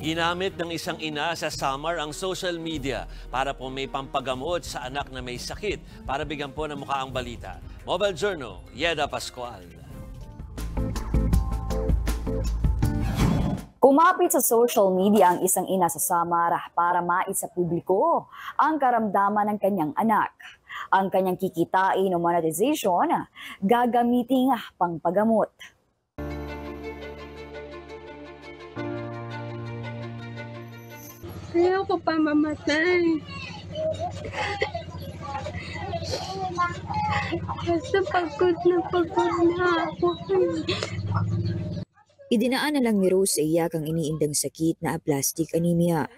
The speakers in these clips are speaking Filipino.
Ginamit ng isang ina sa Samar ang social media para po may pampagamot sa anak na may sakit para bigyan po ng mukha ang balita. Mobile Journal, Yeda Pascual. Kumapit sa social media ang isang ina sa Samar para mais sa publiko ang karamdaman ng kanyang anak. Ang kanyang kikitain o monetization gagamiting pangpagamot. Ayaw ko pa mamatay. Basta pagod na ako. Idinaan na lang ni Rose sa iyak ang iniindang sakit na aplastic anemia.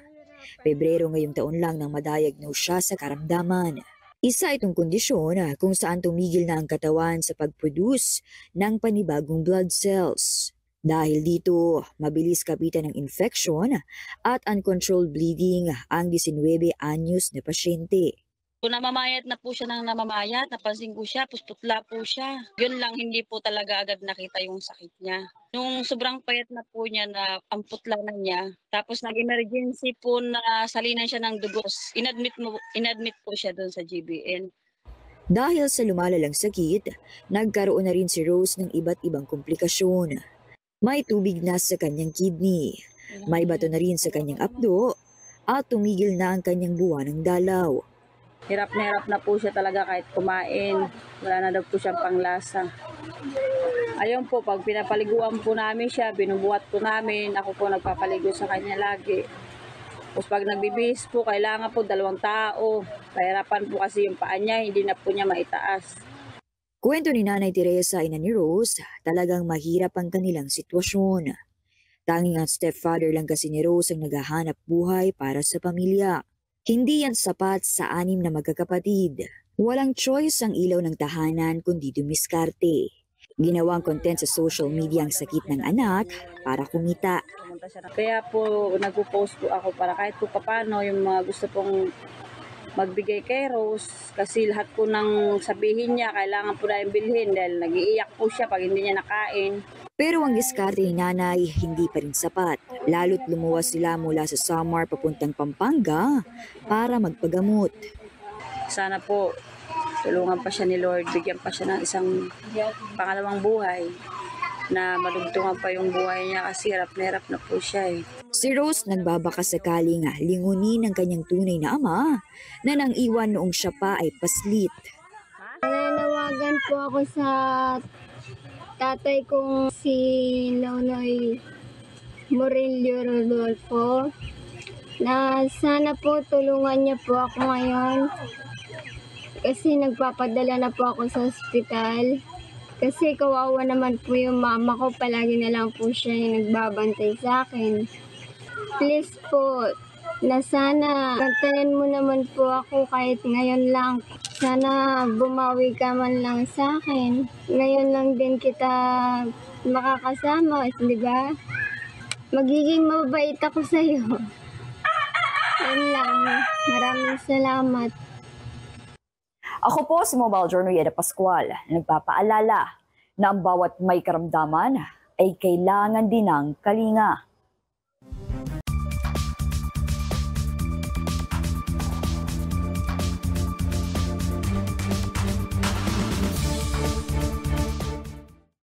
Pebrero ngayong taon lang nang madiagnose siya sa karamdaman. Isa itong kondisyon kung saan tumigil na ang katawan sa pag-produce ng panibagong blood cells. Dahil dito, mabilis kapitan ng infection at uncontrolled bleeding ang 19 anyos na pasyente. Kung namamayat na po siya ng namamayat, napansin ko siya, pusputla po siya. Yun lang, hindi po talaga agad nakita yung sakit niya. Nung sobrang payat na po niya na ang putla na niya, tapos nag-emergency po na salinan siya ng dugos. Inadmit po siya doon sa GBN. Dahil sa lumalalang sakit, nagkaroon na rin si Rose ng iba't ibang komplikasyon. May tubig na sa kanyang kidney, may bato na rin sa kanyang apdo, at tumigil na ang kanyang buwan ng dalaw. Hirap na po siya talaga kahit kumain. Wala na daw po siyang panglasa. Ayun po, pag pinapaliguan po namin siya, binubuhat po namin, ako po nagpapaligo sa kanya lagi. Tapos pag nagbibihis po, kailangan po 2 tao. Pahirapan po kasi yung paa niya, hindi na po niya maitaas. Kwento ni Nanay Teresa ina ni Rose, talagang mahirap ang kanilang sitwasyon. Tanging ang stepfather lang kasi ni Rose ang naghahanap buhay para sa pamilya. Hindi yan sapat sa 6 na magkakapatid. Walang choice ang ilaw ng tahanan kundi dumiskarte. Ginawang content sa social media ang sakit ng anak para kumita. Kaya po nagpo-post po ako para kahit po paano yung mga gusto pong magbigay kay Rose kasi lahat po ng sabihin niya kailangan po na yung bilhin dahil nag-iiyak po siya pag hindi niya nakain. Pero ang diskarte ni nanay hindi pa rin sapat. Lalo't lumuwas sila mula sa Samar papuntang Pampanga para magpagamot. Sana po tulungan pa siya ni Lord, bigyan pa siya ng isang pangalawang buhay na madugtungan pa yung buhay niya kasi hirap na po siya eh. Si Rose nagbabaka sakaling lingunin ng kanyang tunay na ama na nang iwan noong siya pa ay paslit. Nananawagan po ako sa tatay kong si Nonoy Murillo Rodolfo na sana po tulungan niya po ako ngayon kasi nagpapadala na po ako sa ospital. Kasi kawawa naman po yung mama ko, palagi na lang po siya yung nagbabantay sa akin. Please po, na sana kantayan mo naman po ako kahit ngayon lang. Sana bumawi ka man lang sa akin. Ngayon lang din kita makakasama, di ba? Magiging mabait ako sa iyo. Yan lang. Maraming salamat. Ako po si Mobile Journal Yeda Pascual, nagpapaalala na ang bawat may karamdaman ay kailangan din ng kalinga.